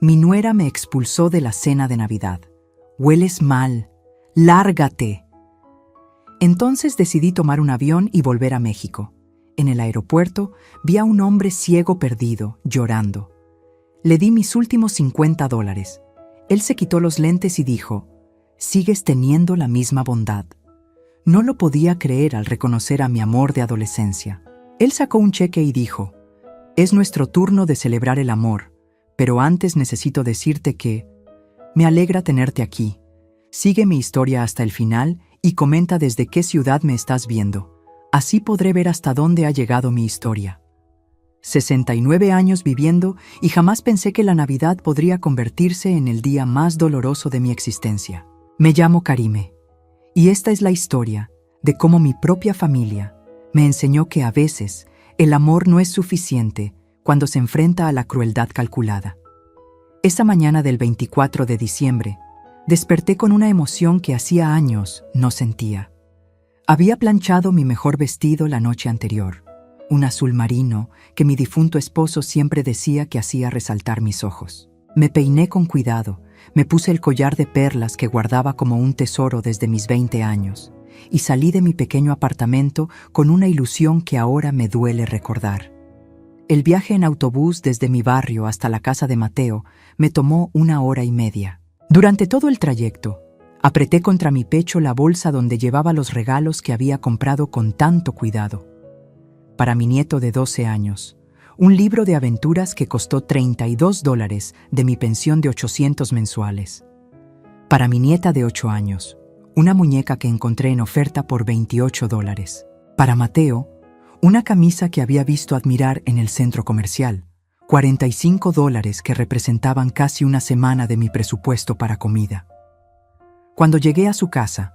Mi nuera me expulsó de la cena de Navidad. Hueles mal. ¡Lárgate! Entonces decidí tomar un avión y volver a México. En el aeropuerto vi a un hombre ciego perdido, llorando. Le di mis últimos $50. Él se quitó los lentes y dijo: «Sigues teniendo la misma bondad». No lo podía creer al reconocer a mi amor de adolescencia. Él sacó un cheque y dijo: «Es nuestro turno de celebrar el amor, pero antes necesito decirte que me alegra tenerte aquí. Sigue mi historia hasta el final y comenta desde qué ciudad me estás viendo. Así podré ver hasta dónde ha llegado mi historia». 69 años viviendo y jamás pensé que la Navidad podría convertirse en el día más doloroso de mi existencia. Me llamo Karime, y esta es la historia de cómo mi propia familia me enseñó que a veces el amor no es suficiente cuando se enfrenta a la crueldad calculada. Esa mañana del 24 de diciembre, desperté con una emoción que hacía años no sentía. Había planchado mi mejor vestido la noche anterior, un azul marino que mi difunto esposo siempre decía que hacía resaltar mis ojos. Me peiné con cuidado, me puse el collar de perlas que guardaba como un tesoro desde mis 20 años y salí de mi pequeño apartamento con una ilusión que ahora me duele recordar. El viaje en autobús desde mi barrio hasta la casa de Mateo me tomó 1 hora y media. Durante todo el trayecto, apreté contra mi pecho la bolsa donde llevaba los regalos que había comprado con tanto cuidado. Para mi nieto de 12 años, un libro de aventuras que costó $32 de mi pensión de 800 mensuales. Para mi nieta de 8 años, una muñeca que encontré en oferta por $28. Para Mateo, una camisa que había visto admirar en el centro comercial, $45 que representaban casi una semana de mi presupuesto para comida. Cuando llegué a su casa,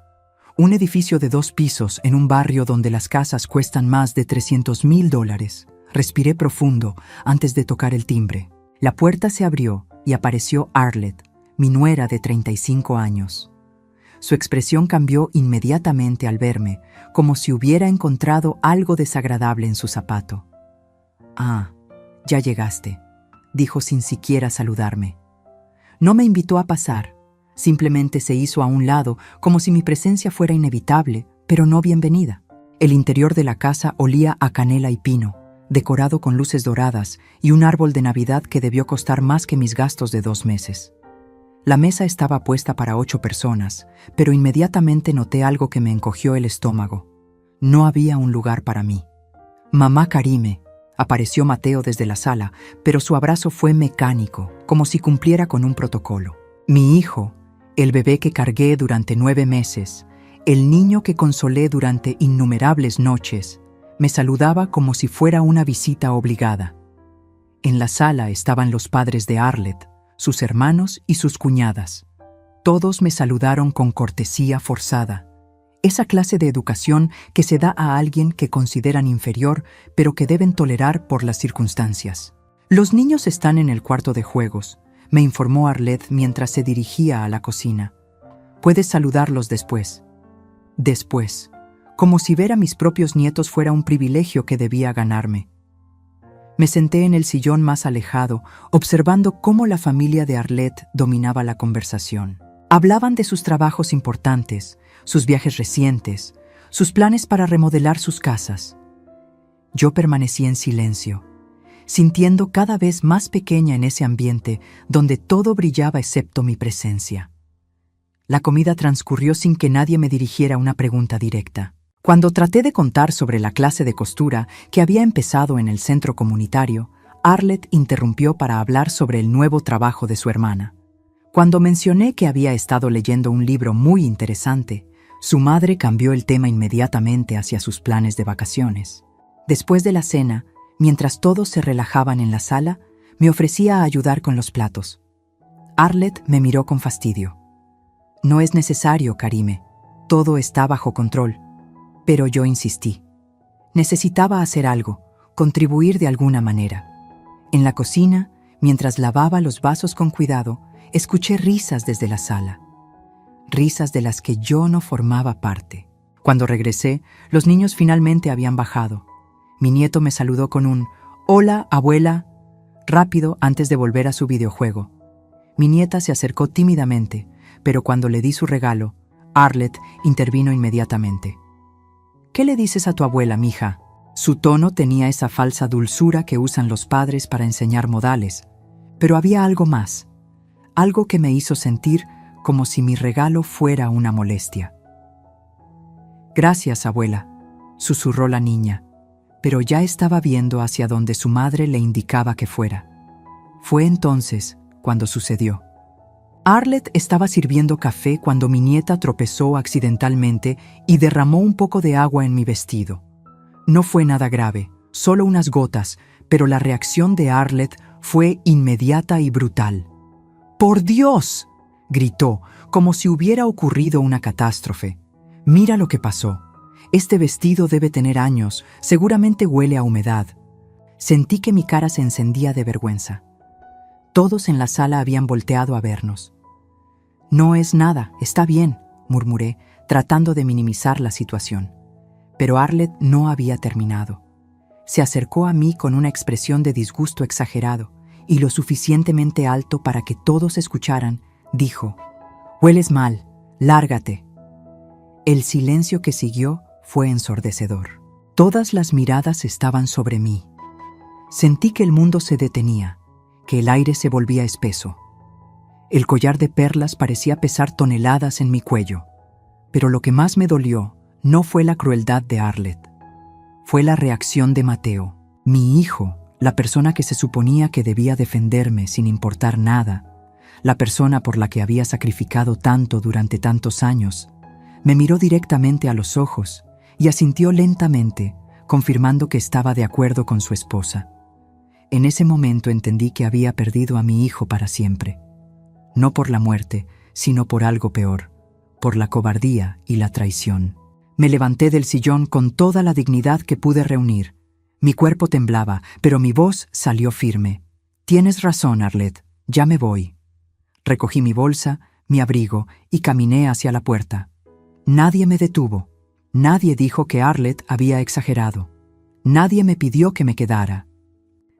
un edificio de 2 pisos en un barrio donde las casas cuestan más de $300,000, respiré profundo antes de tocar el timbre. La puerta se abrió y apareció Arlette, mi nuera de 35 años. Su expresión cambió inmediatamente al verme, como si hubiera encontrado algo desagradable en su zapato. «Ah, ya llegaste», dijo sin siquiera saludarme. No me invitó a pasar. Simplemente se hizo a un lado, como si mi presencia fuera inevitable, pero no bienvenida. El interior de la casa olía a canela y pino, decorado con luces doradas y un árbol de Navidad que debió costar más que mis gastos de 2 meses. La mesa estaba puesta para 8 personas, pero inmediatamente noté algo que me encogió el estómago. No había un lugar para mí. «Mamá Karime», apareció Mateo desde la sala, pero su abrazo fue mecánico, como si cumpliera con un protocolo. Mi hijo, el bebé que cargué durante 9 meses, el niño que consolé durante innumerables noches, me saludaba como si fuera una visita obligada. En la sala estaban los padres de Arlette, sus hermanos y sus cuñadas. Todos me saludaron con cortesía forzada, esa clase de educación que se da a alguien que consideran inferior, pero que deben tolerar por las circunstancias. «Los niños están en el cuarto de juegos», me informó Arlette mientras se dirigía a la cocina. «Puedes saludarlos después». Después, como si ver a mis propios nietos fuera un privilegio que debía ganarme. Me senté en el sillón más alejado, observando cómo la familia de Arlette dominaba la conversación. Hablaban de sus trabajos importantes, sus viajes recientes, sus planes para remodelar sus casas. Yo permanecí en silencio, sintiendo cada vez más pequeña en ese ambiente donde todo brillaba excepto mi presencia. La comida transcurrió sin que nadie me dirigiera una pregunta directa. Cuando traté de contar sobre la clase de costura que había empezado en el centro comunitario, Arlette interrumpió para hablar sobre el nuevo trabajo de su hermana. Cuando mencioné que había estado leyendo un libro muy interesante, su madre cambió el tema inmediatamente hacia sus planes de vacaciones. Después de la cena, mientras todos se relajaban en la sala, me ofrecía a ayudar con los platos. Arlette me miró con fastidio. «No es necesario, Karime. Todo está bajo control». Pero yo insistí. Necesitaba hacer algo, contribuir de alguna manera. En la cocina, mientras lavaba los vasos con cuidado, escuché risas desde la sala. Risas de las que yo no formaba parte. Cuando regresé, los niños finalmente habían bajado. Mi nieto me saludó con un «Hola, abuela», rápido antes de volver a su videojuego. Mi nieta se acercó tímidamente, pero cuando le di su regalo, Arlette intervino inmediatamente. «¿Qué le dices a tu abuela, mija?». Su tono tenía esa falsa dulzura que usan los padres para enseñar modales, pero había algo más, algo que me hizo sentir como si mi regalo fuera una molestia. «Gracias, abuela», susurró la niña, pero ya estaba viendo hacia donde su madre le indicaba que fuera. Fue entonces cuando sucedió. Arlette estaba sirviendo café cuando mi nieta tropezó accidentalmente y derramó un poco de agua en mi vestido. No fue nada grave, solo unas gotas, pero la reacción de Arlette fue inmediata y brutal. «¡Por Dios!», gritó, como si hubiera ocurrido una catástrofe. «Mira lo que pasó. Este vestido debe tener años, seguramente huele a humedad». Sentí que mi cara se encendía de vergüenza. Todos en la sala habían volteado a vernos. «No es nada, está bien», murmuré, tratando de minimizar la situación. Pero Arlette no había terminado. Se acercó a mí con una expresión de disgusto exagerado y lo suficientemente alto para que todos escucharan, dijo: «Hueles mal, lárgate». El silencio que siguió fue ensordecedor. Todas las miradas estaban sobre mí. Sentí que el mundo se detenía, que el aire se volvía espeso. El collar de perlas parecía pesar toneladas en mi cuello, pero lo que más me dolió no fue la crueldad de Arlette. Fue la reacción de Mateo, mi hijo, la persona que se suponía que debía defenderme sin importar nada, la persona por la que había sacrificado tanto durante tantos años. Me miró directamente a los ojos y asintió lentamente, confirmando que estaba de acuerdo con su esposa. En ese momento entendí que había perdido a mi hijo para siempre. No por la muerte, sino por algo peor, por la cobardía y la traición. Me levanté del sillón con toda la dignidad que pude reunir. Mi cuerpo temblaba, pero mi voz salió firme. «Tienes razón, Arlette, ya me voy». Recogí mi bolsa, mi abrigo y caminé hacia la puerta. Nadie me detuvo. Nadie dijo que Arlette había exagerado. Nadie me pidió que me quedara.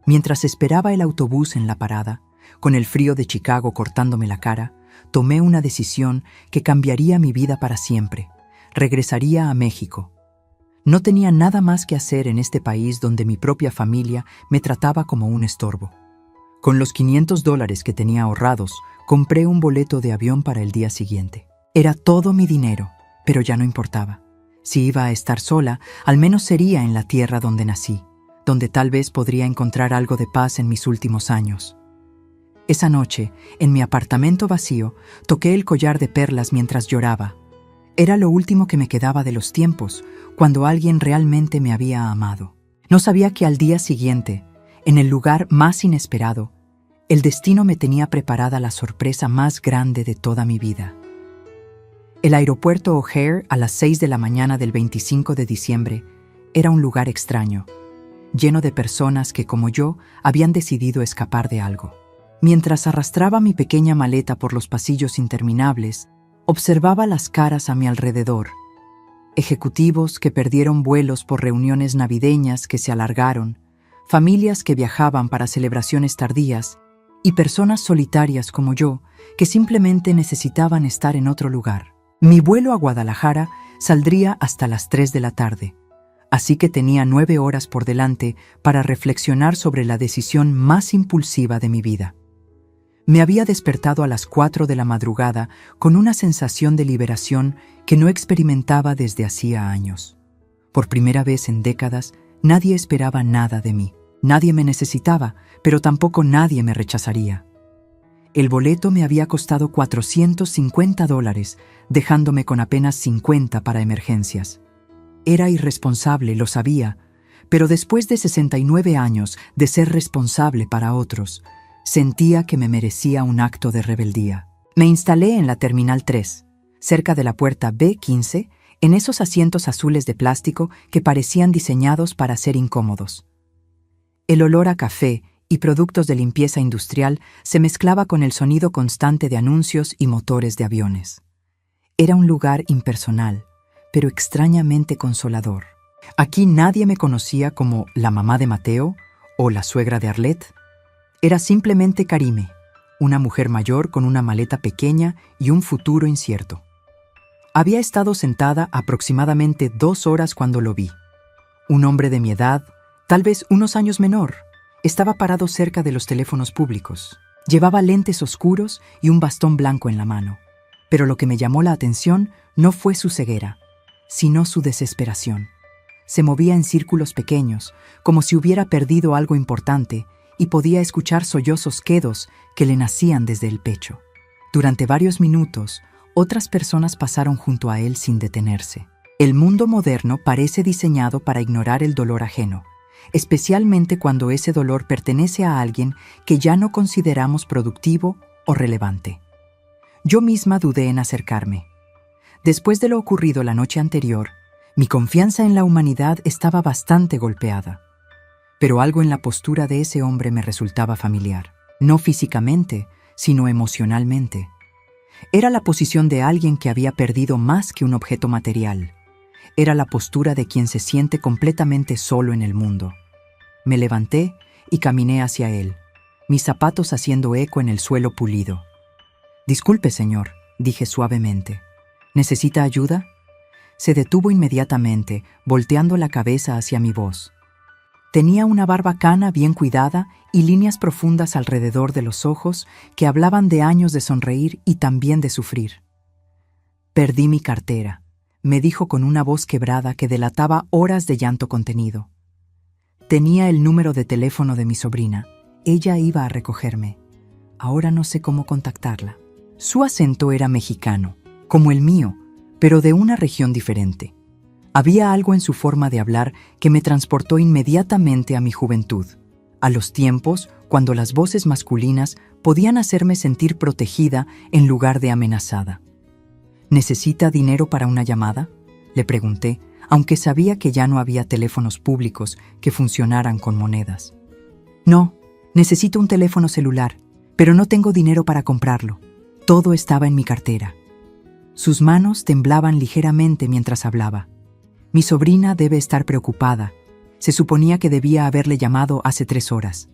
Mientras esperaba el autobús en la parada, con el frío de Chicago cortándome la cara, tomé una decisión que cambiaría mi vida para siempre. Regresaría a México. No tenía nada más que hacer en este país donde mi propia familia me trataba como un estorbo. Con los $500 que tenía ahorrados, compré un boleto de avión para el día siguiente. Era todo mi dinero, pero ya no importaba. Si iba a estar sola, al menos sería en la tierra donde nací, donde tal vez podría encontrar algo de paz en mis últimos años. Esa noche, en mi apartamento vacío, toqué el collar de perlas mientras lloraba. Era lo último que me quedaba de los tiempos, cuando alguien realmente me había amado. No sabía que al día siguiente, en el lugar más inesperado, el destino me tenía preparada la sorpresa más grande de toda mi vida. El aeropuerto O'Hare a las 6 de la mañana del 25 de diciembre era un lugar extraño, lleno de personas que, como yo, habían decidido escapar de algo. Mientras arrastraba mi pequeña maleta por los pasillos interminables, observaba las caras a mi alrededor. Ejecutivos que perdieron vuelos por reuniones navideñas que se alargaron, familias que viajaban para celebraciones tardías y personas solitarias como yo que simplemente necesitaban estar en otro lugar. Mi vuelo a Guadalajara saldría hasta las 3 de la tarde, así que tenía 9 horas por delante para reflexionar sobre la decisión más impulsiva de mi vida. Me había despertado a las 4 de la madrugada con una sensación de liberación que no experimentaba desde hacía años. Por primera vez en décadas, nadie esperaba nada de mí. Nadie me necesitaba, pero tampoco nadie me rechazaría. El boleto me había costado $450, dejándome con apenas 50 para emergencias. Era irresponsable, lo sabía, pero después de 69 años de ser responsable para otros, sentía que me merecía un acto de rebeldía. Me instalé en la Terminal 3, cerca de la puerta B15, en esos asientos azules de plástico que parecían diseñados para ser incómodos. El olor a café y productos de limpieza industrial se mezclaba con el sonido constante de anuncios y motores de aviones. Era un lugar impersonal, pero extrañamente consolador. Aquí nadie me conocía como la mamá de Mateo o la suegra de Arlette. Era simplemente Karime, una mujer mayor con una maleta pequeña y un futuro incierto. Había estado sentada aproximadamente 2 horas cuando lo vi. Un hombre de mi edad, tal vez unos años menor, estaba parado cerca de los teléfonos públicos. Llevaba lentes oscuros y un bastón blanco en la mano. Pero lo que me llamó la atención no fue su ceguera, sino su desesperación. Se movía en círculos pequeños, como si hubiera perdido algo importante, y podía escuchar sollozos quedos que le nacían desde el pecho. Durante varios minutos, otras personas pasaron junto a él sin detenerse. El mundo moderno parece diseñado para ignorar el dolor ajeno, especialmente cuando ese dolor pertenece a alguien que ya no consideramos productivo o relevante. Yo misma dudé en acercarme. Después de lo ocurrido la noche anterior, mi confianza en la humanidad estaba bastante golpeada. Pero algo en la postura de ese hombre me resultaba familiar, no físicamente, sino emocionalmente. Era la posición de alguien que había perdido más que un objeto material. Era la postura de quien se siente completamente solo en el mundo. Me levanté y caminé hacia él, mis zapatos haciendo eco en el suelo pulido. «Disculpe, señor», dije suavemente. «¿Necesita ayuda?» Se detuvo inmediatamente, volteando la cabeza hacia mi voz. Tenía una barba cana bien cuidada y líneas profundas alrededor de los ojos que hablaban de años de sonreír y también de sufrir. «Perdí mi cartera», me dijo con una voz quebrada que delataba horas de llanto contenido. Tenía el número de teléfono de mi sobrina. Ella iba a recogerme. Ahora no sé cómo contactarla. Su acento era mexicano, como el mío, pero de una región diferente. Había algo en su forma de hablar que me transportó inmediatamente a mi juventud, a los tiempos cuando las voces masculinas podían hacerme sentir protegida en lugar de amenazada. «¿Necesita dinero para una llamada?», le pregunté, aunque sabía que ya no había teléfonos públicos que funcionaran con monedas. «No, necesito un teléfono celular, pero no tengo dinero para comprarlo. Todo estaba en mi cartera». Sus manos temblaban ligeramente mientras hablaba. «Mi sobrina debe estar preocupada. Se suponía que debía haberle llamado hace 3 horas».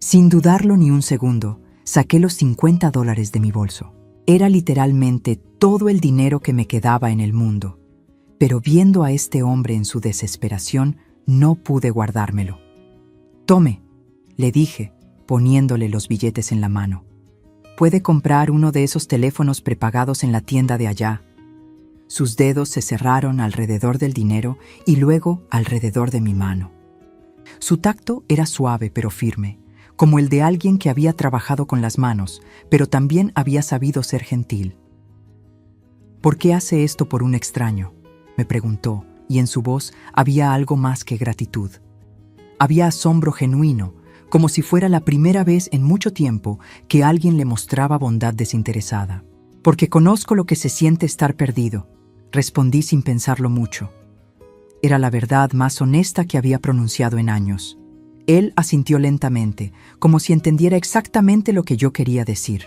Sin dudarlo ni un segundo, saqué los $50 de mi bolso. Era literalmente todo el dinero que me quedaba en el mundo. Pero viendo a este hombre en su desesperación, no pude guardármelo. «Tome», le dije, poniéndole los billetes en la mano. «Puede comprar uno de esos teléfonos prepagados en la tienda de allá». Sus dedos se cerraron alrededor del dinero y luego alrededor de mi mano. Su tacto era suave pero firme, como el de alguien que había trabajado con las manos, pero también había sabido ser gentil. «¿Por qué hace esto por un extraño?», me preguntó, y en su voz había algo más que gratitud. Había asombro genuino, como si fuera la primera vez en mucho tiempo que alguien le mostraba bondad desinteresada. «Porque conozco lo que se siente estar perdido», respondí sin pensarlo mucho. Era la verdad más honesta que había pronunciado en años. Él asintió lentamente, como si entendiera exactamente lo que yo quería decir.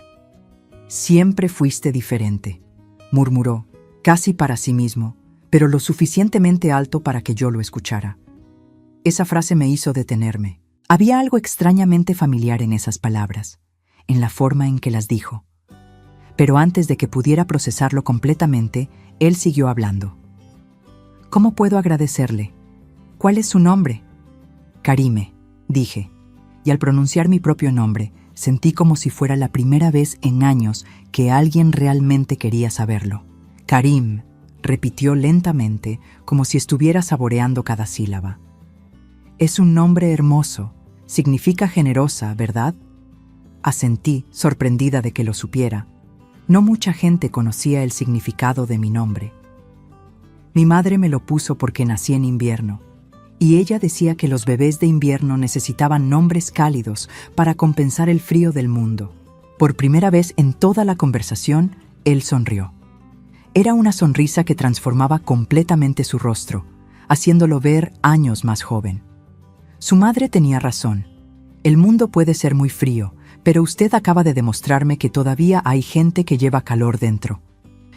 «Siempre fuiste diferente», murmuró, casi para sí mismo, pero lo suficientemente alto para que yo lo escuchara. Esa frase me hizo detenerme. Había algo extrañamente familiar en esas palabras, en la forma en que las dijo. Pero antes de que pudiera procesarlo completamente, él siguió hablando. «¿Cómo puedo agradecerle? ¿Cuál es su nombre?» «Karime», dije, y al pronunciar mi propio nombre, sentí como si fuera la primera vez en años que alguien realmente quería saberlo. «Karim», repitió lentamente, como si estuviera saboreando cada sílaba. «Es un nombre hermoso. Significa generosa, ¿verdad?». Asentí, sorprendida de que lo supiera. No mucha gente conocía el significado de mi nombre. Mi madre me lo puso porque nací en invierno, y ella decía que los bebés de invierno necesitaban nombres cálidos para compensar el frío del mundo. Por primera vez en toda la conversación, él sonrió. Era una sonrisa que transformaba completamente su rostro, haciéndolo ver años más joven. Su madre tenía razón. El mundo puede ser muy frío, pero usted acaba de demostrarme que todavía hay gente que lleva calor dentro.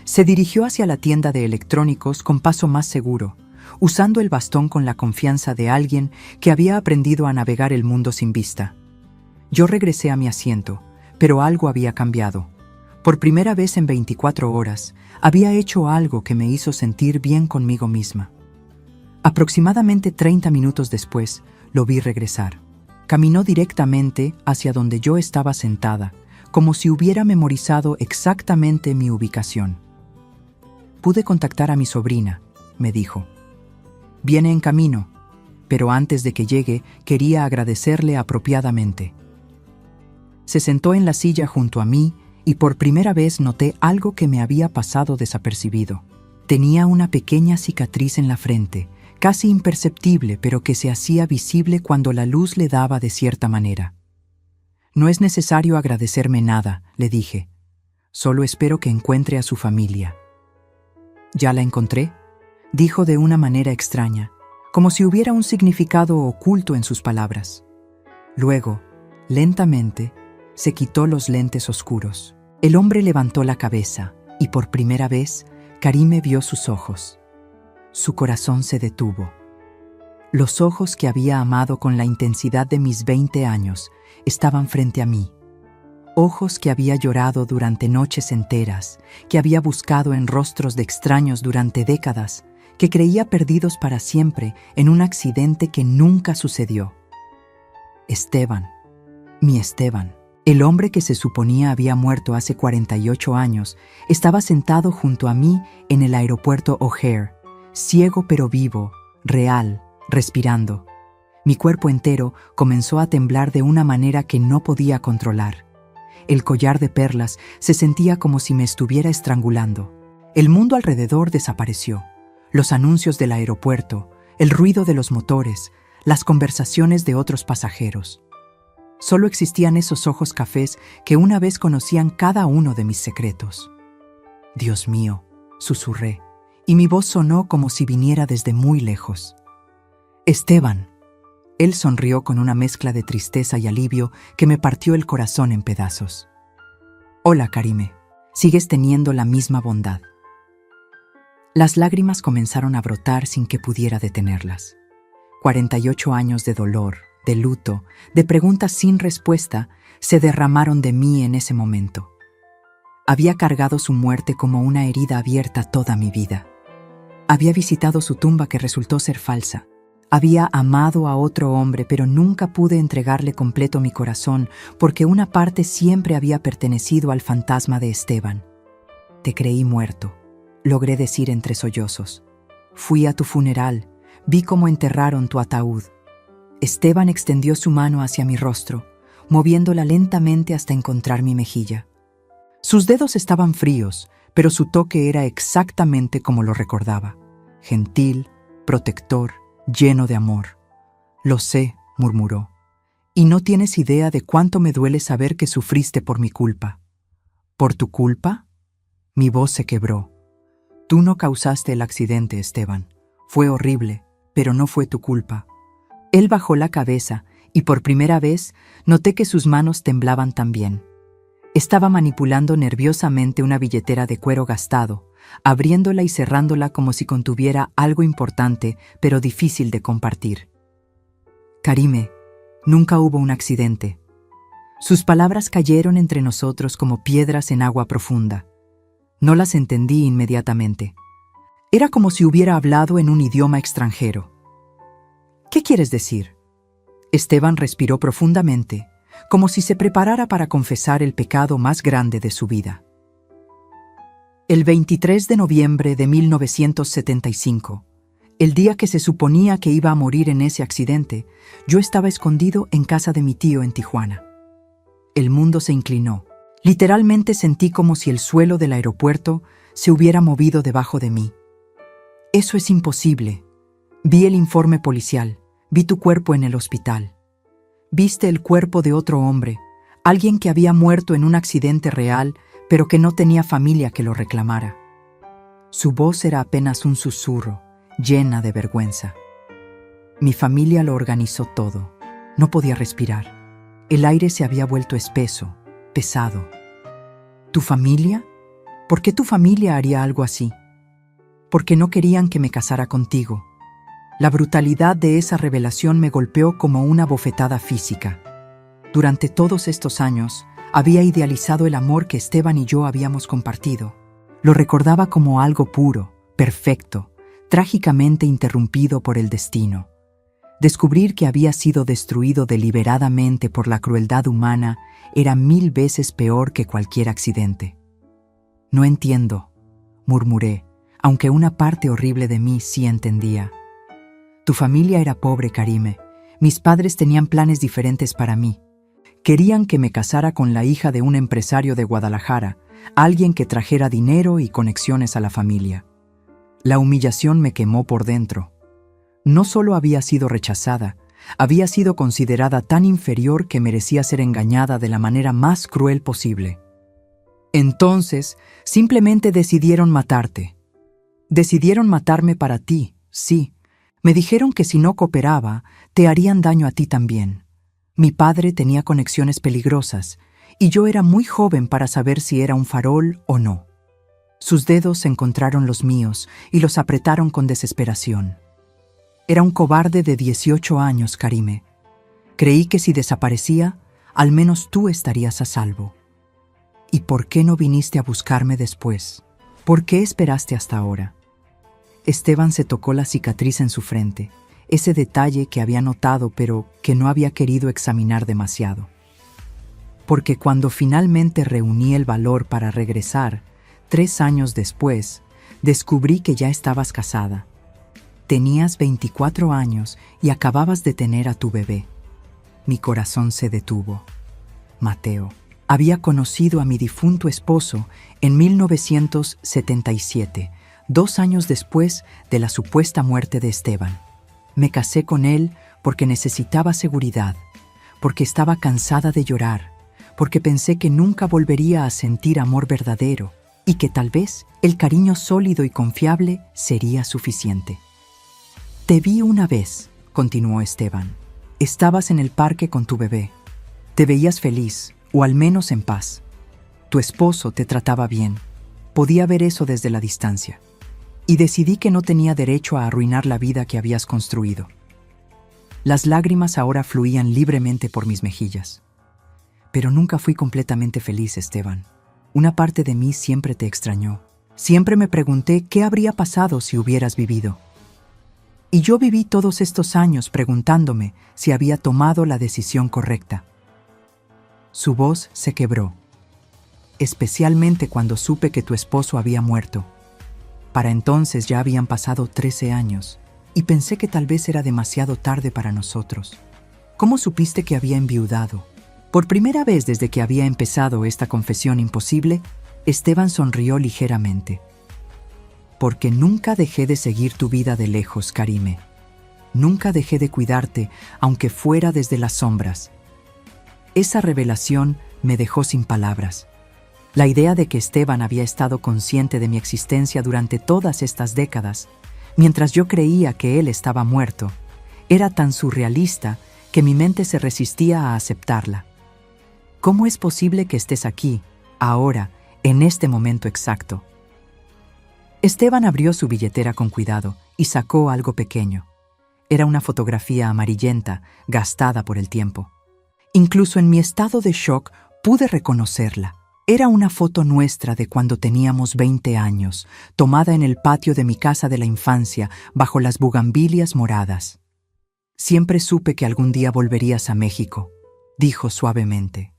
Se dirigió hacia la tienda de electrónicos con paso más seguro, usando el bastón con la confianza de alguien que había aprendido a navegar el mundo sin vista. Yo regresé a mi asiento, Pero algo había cambiado. Por primera vez en 24 horas, había hecho algo que me hizo sentir bien conmigo misma. Aproximadamente 30 minutos después, lo vi regresar. Caminó directamente hacia donde yo estaba sentada, como si hubiera memorizado exactamente mi ubicación. Pude contactar a mi sobrina, me dijo. Viene en camino, pero antes de que llegue, quería agradecerle apropiadamente. Se sentó en la silla junto a mí y por primera vez noté algo que me había pasado desapercibido. Tenía una pequeña cicatriz en la frente, casi imperceptible, pero que se hacía visible cuando la luz le daba de cierta manera. No es necesario agradecerme nada, le dije. Solo espero que encuentre a su familia. ¿Ya la encontré?, dijo de una manera extraña, como si hubiera un significado oculto en sus palabras. Luego, lentamente, se quitó los lentes oscuros. El hombre levantó la cabeza y por primera vez, Karime vio sus ojos. Su corazón se detuvo. Los ojos que había amado con la intensidad de mis 20 años estaban frente a mí. Ojos que había llorado durante noches enteras, que había buscado en rostros de extraños durante décadas, que creía perdidos para siempre en un accidente que nunca sucedió. Esteban, mi Esteban, el hombre que se suponía había muerto hace 48 años, estaba sentado junto a mí en el aeropuerto O'Hare, ciego pero vivo, real, respirando. Mi cuerpo entero comenzó a temblar de una manera que no podía controlar. El collar de perlas se sentía como si me estuviera estrangulando. El mundo alrededor desapareció. Los anuncios del aeropuerto, el ruido de los motores, las conversaciones de otros pasajeros. Solo existían esos ojos cafés que una vez conocían cada uno de mis secretos. Dios mío, susurré, y mi voz sonó como si viniera desde muy lejos. Esteban. Él sonrió con una mezcla de tristeza y alivio que me partió el corazón en pedazos. Hola, Karime. Sigues teniendo la misma bondad. Las lágrimas comenzaron a brotar sin que pudiera detenerlas. 48 años de dolor, de luto, de preguntas sin respuesta, se derramaron de mí en ese momento. Había cargado su muerte como una herida abierta toda mi vida. Había visitado su tumba que resultó ser falsa. Había amado a otro hombre, pero nunca pude entregarle completo mi corazón porque una parte siempre había pertenecido al fantasma de Esteban. Te creí muerto, logré decir entre sollozos. Fui a tu funeral, vi cómo enterraron tu ataúd. Esteban extendió su mano hacia mi rostro, moviéndola lentamente hasta encontrar mi mejilla. Sus dedos estaban fríos, pero su toque era exactamente como lo recordaba. Gentil, protector, lleno de amor. Lo sé, murmuró, y no tienes idea de cuánto me duele saber que sufriste por mi culpa. ¿Por tu culpa? Mi voz se quebró. Tú no causaste el accidente, Esteban. Fue horrible, pero no fue tu culpa. Él bajó la cabeza y por primera vez noté que sus manos temblaban también. Estaba manipulando nerviosamente una billetera de cuero gastado, abriéndola y cerrándola como si contuviera algo importante, pero difícil de compartir. Karime, nunca hubo un accidente. Sus palabras cayeron entre nosotros como piedras en agua profunda. No las entendí inmediatamente. Era como si hubiera hablado en un idioma extranjero. ¿Qué quieres decir? Esteban respiró profundamente, como si se preparara para confesar el pecado más grande de su vida. El 23 de noviembre de 1975, el día que se suponía que iba a morir en ese accidente, yo estaba escondido en casa de mi tío en Tijuana. El mundo se inclinó. Literalmente sentí como si el suelo del aeropuerto se hubiera movido debajo de mí. Eso es imposible. Vi el informe policial, vi tu cuerpo en el hospital. Viste el cuerpo de otro hombre, alguien que había muerto en un accidente real, pero que no tenía familia que lo reclamara. Su voz era apenas un susurro, llena de vergüenza. Mi familia lo organizó todo. No podía respirar. El aire se había vuelto espeso, pesado. ¿Tu familia? ¿Por qué tu familia haría algo así? Porque no querían que me casara contigo. La brutalidad de esa revelación me golpeó como una bofetada física. Durante todos estos años, Había idealizado el amor que Esteban y yo habíamos compartido. Lo recordaba como algo puro, perfecto, trágicamente interrumpido por el destino. Descubrir que había sido destruido deliberadamente por la crueldad humana era 1000 veces peor que cualquier accidente. «No entiendo», murmuré, aunque una parte horrible de mí sí entendía. «Tu familia era pobre, Karime. Mis padres tenían planes diferentes para mí. Querían que me casara con la hija de un empresario de Guadalajara, alguien que trajera dinero y conexiones a la familia». La humillación me quemó por dentro. No solo había sido rechazada, había sido considerada tan inferior que merecía ser engañada de la manera más cruel posible. Entonces, simplemente decidieron matarte. Decidieron matarme para ti, sí. Me dijeron que si no cooperaba, te harían daño a ti también. Mi padre tenía conexiones peligrosas, y yo era muy joven para saber si era un farol o no. Sus dedos encontraron los míos y los apretaron con desesperación. Era un cobarde de 18 años, Karime. Creí que si desaparecía, al menos tú estarías a salvo. ¿Y por qué no viniste a buscarme después? ¿Por qué esperaste hasta ahora? Esteban se tocó la cicatriz en su frente, ese detalle que había notado pero que no había querido examinar demasiado. Porque cuando finalmente reuní el valor para regresar, 3 años después, descubrí que ya estabas casada. Tenías 24 años y acababas de tener a tu bebé. Mi corazón se detuvo. Mateo. Había conocido a mi difunto esposo en 1977, 2 años después de la supuesta muerte de Esteban. Me casé con él porque necesitaba seguridad, porque estaba cansada de llorar, porque pensé que nunca volvería a sentir amor verdadero y que tal vez el cariño sólido y confiable sería suficiente. Te vi una vez, continuó Esteban. Estabas en el parque con tu bebé. Te veías feliz, o al menos en paz. Tu esposo te trataba bien. Podía ver eso desde la distancia. Y decidí que no tenía derecho a arruinar la vida que habías construido. Las lágrimas ahora fluían libremente por mis mejillas. Pero nunca fui completamente feliz, Esteban. Una parte de mí siempre te extrañó. Siempre me pregunté qué habría pasado si hubieras vivido. Y yo viví todos estos años preguntándome si había tomado la decisión correcta. Su voz se quebró, especialmente cuando supe que tu esposo había muerto. Para entonces ya habían pasado 13 años, y pensé que tal vez era demasiado tarde para nosotros. ¿Cómo supiste que había enviudado? Por primera vez desde que había empezado esta confesión imposible, Esteban sonrió ligeramente. Porque nunca dejé de seguir tu vida de lejos, Karime. Nunca dejé de cuidarte, aunque fuera desde las sombras. Esa revelación me dejó sin palabras. La idea de que Esteban había estado consciente de mi existencia durante todas estas décadas, mientras yo creía que él estaba muerto, era tan surrealista que mi mente se resistía a aceptarla. ¿Cómo es posible que estés aquí, ahora, en este momento exacto? Esteban abrió su billetera con cuidado y sacó algo pequeño. Era una fotografía amarillenta, gastada por el tiempo. Incluso en mi estado de shock pude reconocerla. Era una foto nuestra de cuando teníamos 20 años, tomada en el patio de mi casa de la infancia, bajo las bugambilias moradas. Siempre supe que algún día volverías a México, dijo suavemente.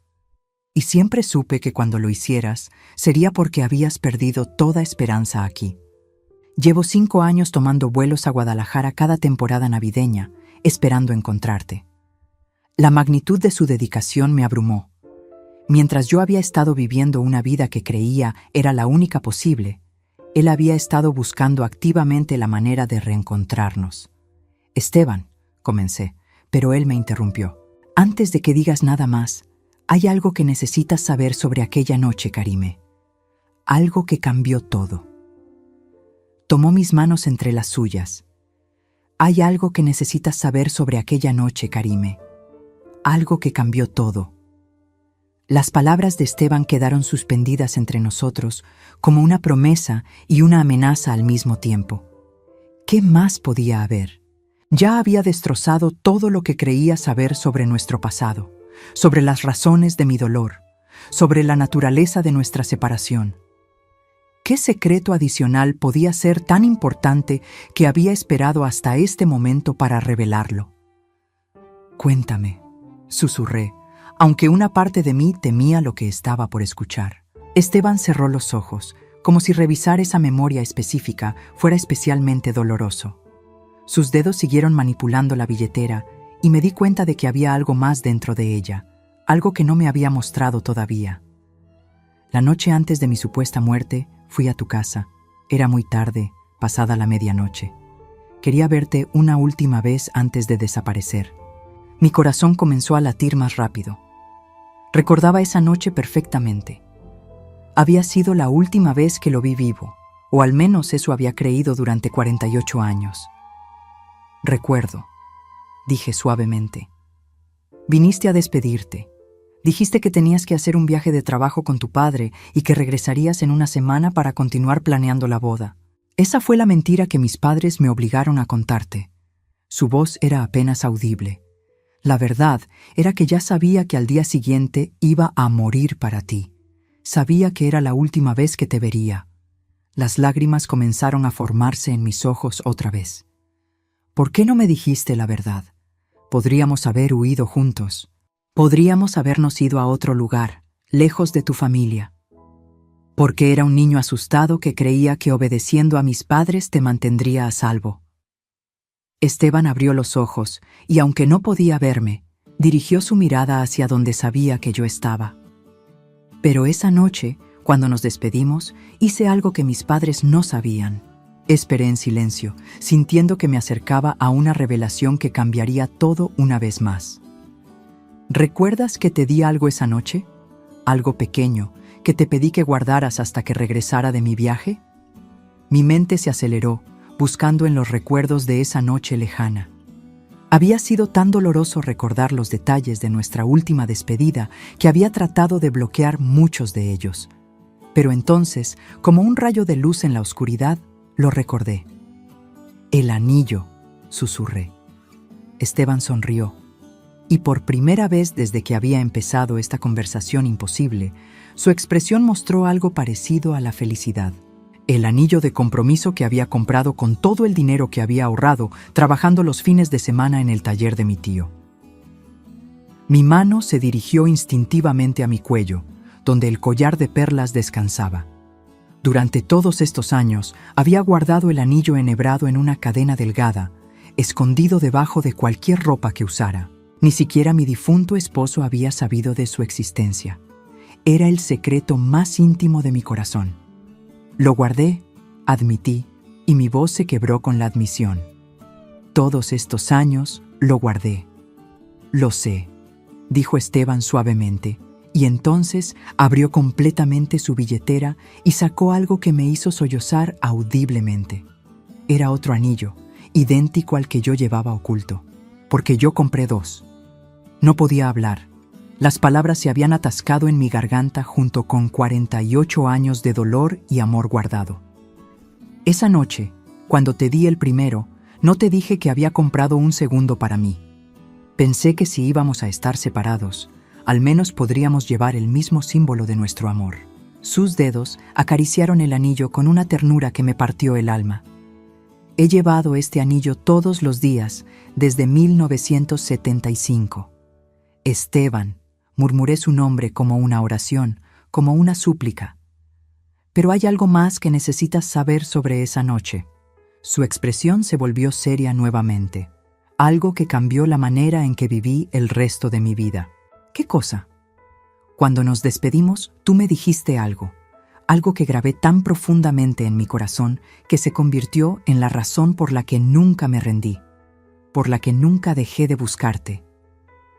Y siempre supe que cuando lo hicieras, sería porque habías perdido toda esperanza aquí. Llevo 5 años tomando vuelos a Guadalajara cada temporada navideña, esperando encontrarte. La magnitud de su dedicación me abrumó. Mientras yo había estado viviendo una vida que creía era la única posible, él había estado buscando activamente la manera de reencontrarnos. Esteban, comencé, pero él me interrumpió. Antes de que digas nada más, hay algo que necesitas saber sobre aquella noche, Karime. Algo que cambió todo. Tomó mis manos entre las suyas. Hay algo que necesitas saber sobre aquella noche, Karime. Algo que cambió todo. Las palabras de Esteban quedaron suspendidas entre nosotros como una promesa y una amenaza al mismo tiempo. ¿Qué más podía haber? Ya había destrozado todo lo que creía saber sobre nuestro pasado, sobre las razones de mi dolor, sobre la naturaleza de nuestra separación. ¿Qué secreto adicional podía ser tan importante que había esperado hasta este momento para revelarlo? Cuéntame, susurré, aunque una parte de mí temía lo que estaba por escuchar. Esteban cerró los ojos, como si revisar esa memoria específica fuera especialmente doloroso. Sus dedos siguieron manipulando la billetera y me di cuenta de que había algo más dentro de ella, algo que no me había mostrado todavía. La noche antes de mi supuesta muerte, fui a tu casa. Era muy tarde, pasada la medianoche. Quería verte una última vez antes de desaparecer. Mi corazón comenzó a latir más rápido. Recordaba esa noche perfectamente. Había sido la última vez que lo vi vivo, o al menos eso había creído durante 48 años. Recuerdo, dije suavemente. Viniste a despedirte. Dijiste que tenías que hacer un viaje de trabajo con tu padre y que regresarías en una semana para continuar planeando la boda. Esa fue la mentira que mis padres me obligaron a contarte. Su voz era apenas audible. La verdad era que ya sabía que al día siguiente iba a morir para ti. Sabía que era la última vez que te vería. Las lágrimas comenzaron a formarse en mis ojos otra vez. ¿Por qué no me dijiste la verdad? Podríamos haber huido juntos. Podríamos habernos ido a otro lugar, lejos de tu familia. Porque era un niño asustado que creía que obedeciendo a mis padres te mantendría a salvo. Esteban abrió los ojos y, aunque no podía verme, dirigió su mirada hacia donde sabía que yo estaba. Pero esa noche, cuando nos despedimos, hice algo que mis padres no sabían. Esperé en silencio, sintiendo que me acercaba a una revelación que cambiaría todo una vez más. ¿Recuerdas que te di algo esa noche? Algo pequeño, que te pedí que guardaras hasta que regresara de mi viaje. Mi mente se aceleró, buscando en los recuerdos de esa noche lejana. Había sido tan doloroso recordar los detalles de nuestra última despedida que había tratado de bloquear muchos de ellos. Pero entonces, como un rayo de luz en la oscuridad, lo recordé. El anillo, susurré. Esteban sonrió. Y por primera vez desde que había empezado esta conversación imposible, su expresión mostró algo parecido a la felicidad. El anillo de compromiso que había comprado con todo el dinero que había ahorrado trabajando los fines de semana en el taller de mi tío. Mi mano se dirigió instintivamente a mi cuello, donde el collar de perlas descansaba. Durante todos estos años había guardado el anillo enhebrado en una cadena delgada, escondido debajo de cualquier ropa que usara. Ni siquiera mi difunto esposo había sabido de su existencia. Era el secreto más íntimo de mi corazón. Lo guardé, admití, y mi voz se quebró con la admisión. Todos estos años lo guardé. Lo sé, dijo Esteban suavemente, y entonces abrió completamente su billetera y sacó algo que me hizo sollozar audiblemente. Era otro anillo, idéntico al que yo llevaba oculto, porque yo compré dos. No podía hablar. Las palabras se habían atascado en mi garganta junto con 48 años de dolor y amor guardado. Esa noche, cuando te di el primero, no te dije que había comprado un segundo para mí. Pensé que si íbamos a estar separados, al menos podríamos llevar el mismo símbolo de nuestro amor. Sus dedos acariciaron el anillo con una ternura que me partió el alma. He llevado este anillo todos los días desde 1975. Esteban, murmuré su nombre como una oración, como una súplica. Pero hay algo más que necesitas saber sobre esa noche. Su expresión se volvió seria nuevamente, algo que cambió la manera en que viví el resto de mi vida. ¿Qué cosa? Cuando nos despedimos, tú me dijiste algo que grabé tan profundamente en mi corazón que se convirtió en la razón por la que nunca me rendí, por la que nunca dejé de buscarte.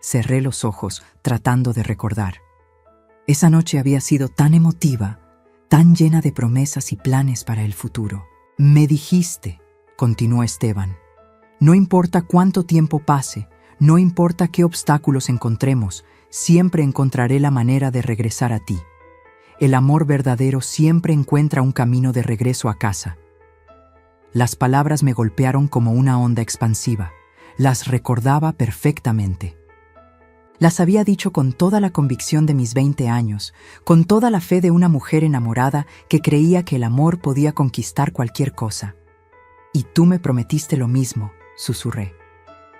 Cerré los ojos, tratando de recordar. Esa noche había sido tan emotiva, tan llena de promesas y planes para el futuro. Me dijiste, continuó Esteban, no importa cuánto tiempo pase, no importa qué obstáculos encontremos, siempre encontraré la manera de regresar a ti. El amor verdadero siempre encuentra un camino de regreso a casa. Las palabras me golpearon como una onda expansiva. Las recordaba perfectamente. Las había dicho con toda la convicción de mis 20 años, con toda la fe de una mujer enamorada que creía que el amor podía conquistar cualquier cosa. «Y tú me prometiste lo mismo», susurré.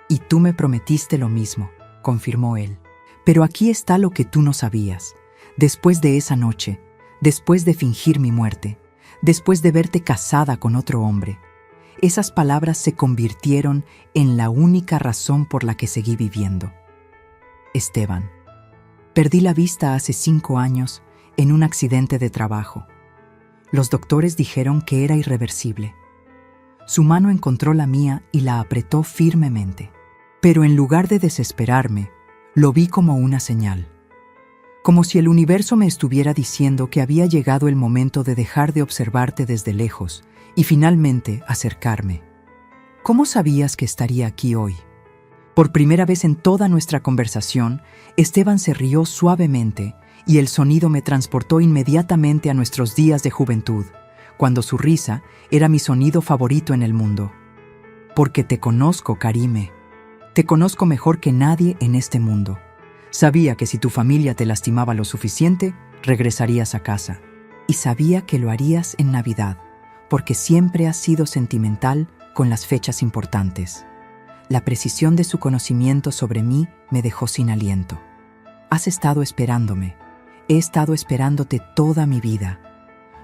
«Y tú me prometiste lo mismo», confirmó él. «Pero aquí está lo que tú no sabías. Después de esa noche, después de fingir mi muerte, después de verte casada con otro hombre, esas palabras se convirtieron en la única razón por la que seguí viviendo. Esteban. Perdí la vista hace 5 años en un accidente de trabajo. Los doctores dijeron que era irreversible. Su mano encontró la mía y la apretó firmemente. Pero en lugar de desesperarme, lo vi como una señal. Como si el universo me estuviera diciendo que había llegado el momento de dejar de observarte desde lejos y finalmente acercarme. ¿Cómo sabías que estaría aquí hoy? Por primera vez en toda nuestra conversación, Esteban se rió suavemente y el sonido me transportó inmediatamente a nuestros días de juventud, cuando su risa era mi sonido favorito en el mundo. Porque te conozco, Karime. Te conozco mejor que nadie en este mundo. Sabía que si tu familia te lastimaba lo suficiente, regresarías a casa. Y sabía que lo harías en Navidad, porque siempre has sido sentimental con las fechas importantes. La precisión de su conocimiento sobre mí me dejó sin aliento. Has estado esperándome. He estado esperándote toda mi vida.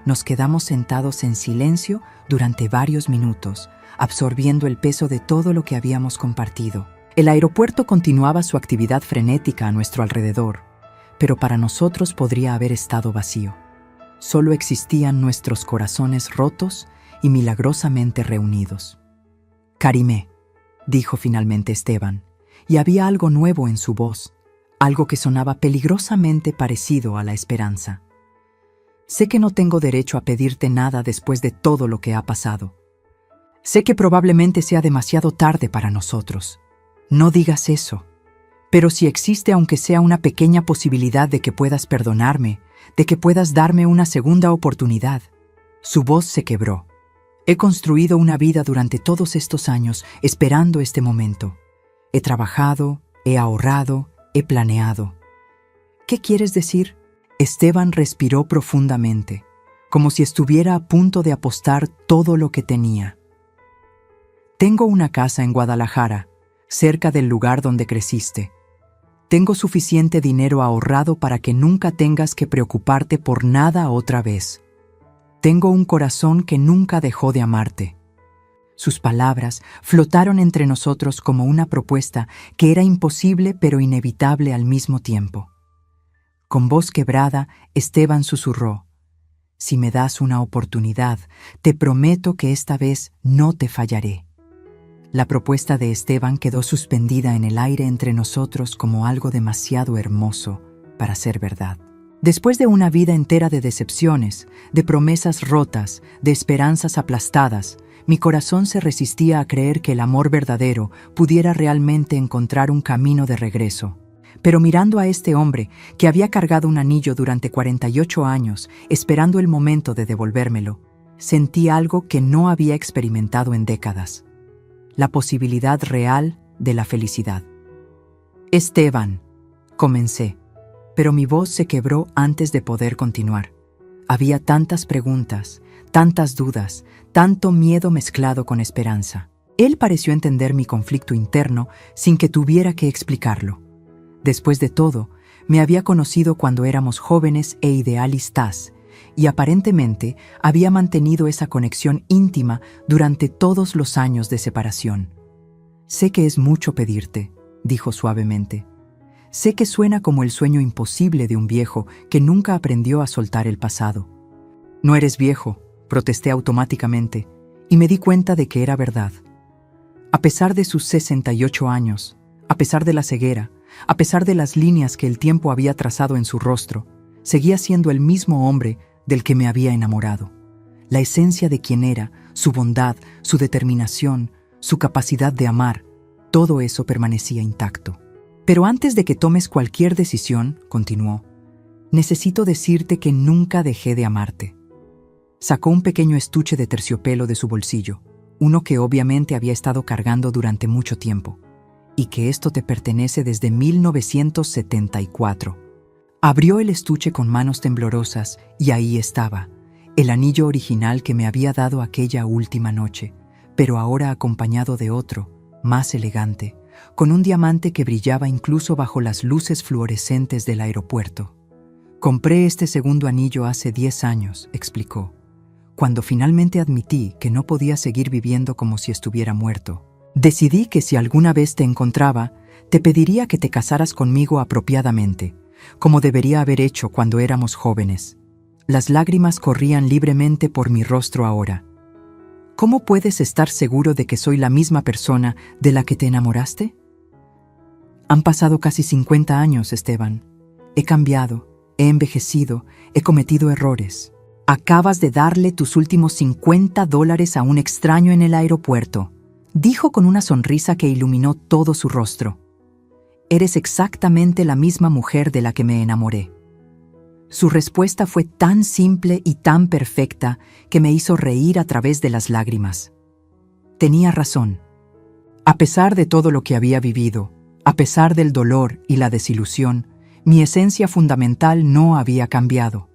Nos quedamos sentados en silencio durante varios minutos, absorbiendo el peso de todo lo que habíamos compartido. El aeropuerto continuaba su actividad frenética a nuestro alrededor, pero para nosotros podría haber estado vacío. Solo existían nuestros corazones rotos y milagrosamente reunidos. «Karime», dijo finalmente Esteban, y había algo nuevo en su voz, algo que sonaba peligrosamente parecido a la esperanza. «Sé que no tengo derecho a pedirte nada después de todo lo que ha pasado. Sé que probablemente sea demasiado tarde para nosotros. No digas eso. Pero si existe aunque sea una pequeña posibilidad de que puedas perdonarme, de que puedas darme una segunda oportunidad». Su voz se quebró. «He construido una vida durante todos estos años esperando este momento. He trabajado, he ahorrado, he planeado». «¿Qué quieres decir?». Esteban respiró profundamente, como si estuviera a punto de apostar todo lo que tenía. «Tengo una casa en Guadalajara, cerca del lugar donde creciste. Tengo suficiente dinero ahorrado para que nunca tengas que preocuparte por nada otra vez. Tengo un corazón que nunca dejó de amarte». Sus palabras flotaron entre nosotros como una propuesta que era imposible pero inevitable al mismo tiempo. Con voz quebrada, Esteban susurró: «Si me das una oportunidad, te prometo que esta vez no te fallaré». La propuesta de Esteban quedó suspendida en el aire entre nosotros como algo demasiado hermoso para ser verdad. Después de una vida entera de decepciones, de promesas rotas, de esperanzas aplastadas, mi corazón se resistía a creer que el amor verdadero pudiera realmente encontrar un camino de regreso. Pero mirando a este hombre que había cargado un anillo durante 48 años, esperando el momento de devolvérmelo, sentí algo que no había experimentado en décadas: la posibilidad real de la felicidad. «Esteban», comencé, pero mi voz se quebró antes de poder continuar. Había tantas preguntas, tantas dudas, tanto miedo mezclado con esperanza. Él pareció entender mi conflicto interno sin que tuviera que explicarlo. Después de todo, me había conocido cuando éramos jóvenes e idealistas, y aparentemente había mantenido esa conexión íntima durante todos los años de separación. «Sé que es mucho pedirte», dijo suavemente. «Sé que suena como el sueño imposible de un viejo que nunca aprendió a soltar el pasado». «No eres viejo», protesté automáticamente, y me di cuenta de que era verdad. A pesar de sus 68 años, a pesar de la ceguera, a pesar de las líneas que el tiempo había trazado en su rostro, seguía siendo el mismo hombre del que me había enamorado. La esencia de quien era, su bondad, su determinación, su capacidad de amar, todo eso permanecía intacto. «Pero antes de que tomes cualquier decisión», continuó, «necesito decirte que nunca dejé de amarte». Sacó un pequeño estuche de terciopelo de su bolsillo, uno que obviamente había estado cargando durante mucho tiempo. y que esto te pertenece desde 1974. Abrió el estuche con manos temblorosas y ahí estaba, el anillo original que me había dado aquella última noche, pero ahora acompañado de otro, más elegante, con un diamante que brillaba incluso bajo las luces fluorescentes del aeropuerto. Compré este segundo anillo hace 10 años, explicó, cuando finalmente admití que no podía seguir viviendo como si estuviera muerto. Decidí que si alguna vez te encontraba, te pediría que te casaras conmigo apropiadamente, como debería haber hecho cuando éramos jóvenes. Las lágrimas corrían libremente por mi rostro ahora. ¿Cómo puedes estar seguro de que soy la misma persona de la que te enamoraste? Han pasado casi 50 años, Esteban. He cambiado, he envejecido, he cometido errores. Acabas de darle tus últimos $50 a un extraño en el aeropuerto, dijo con una sonrisa que iluminó todo su rostro. Eres exactamente la misma mujer de la que me enamoré. Su respuesta fue tan simple y tan perfecta que me hizo reír a través de las lágrimas. Tenía razón. A pesar de todo lo que había vivido, a pesar del dolor y la desilusión, mi esencia fundamental no había cambiado.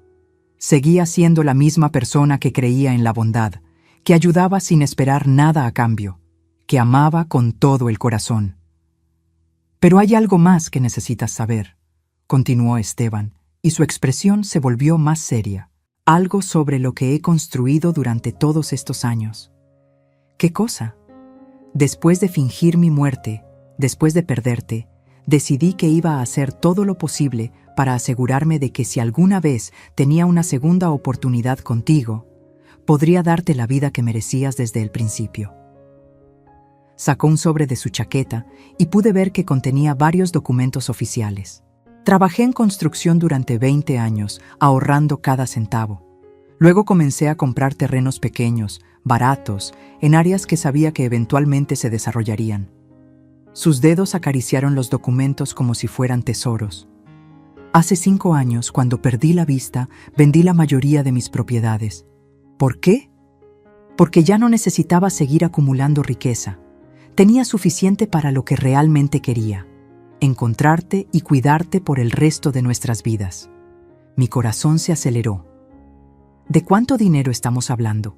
Seguía siendo la misma persona que creía en la bondad, que ayudaba sin esperar nada a cambio, que amaba con todo el corazón. Pero hay algo más que necesitas saber, continuó Esteban, y su expresión se volvió más seria. Algo sobre lo que he construido durante todos estos años. ¿Qué cosa? Después de fingir mi muerte, después de perderte, decidí que iba a hacer todo lo posible para asegurarme de que si alguna vez tenía una segunda oportunidad contigo, podría darte la vida que merecías desde el principio. Sacó un sobre de su chaqueta y pude ver que contenía varios documentos oficiales. Trabajé en construcción durante 20 años, ahorrando cada centavo. Luego comencé a comprar terrenos pequeños, baratos, en áreas que sabía que eventualmente se desarrollarían. Sus dedos acariciaron los documentos como si fueran tesoros. Hace 5 años, cuando perdí la vista, vendí la mayoría de mis propiedades. ¿Por qué? Porque ya no necesitaba seguir acumulando riqueza. Tenía suficiente para lo que realmente quería: encontrarte y cuidarte por el resto de nuestras vidas. Mi corazón se aceleró. ¿De cuánto dinero estamos hablando?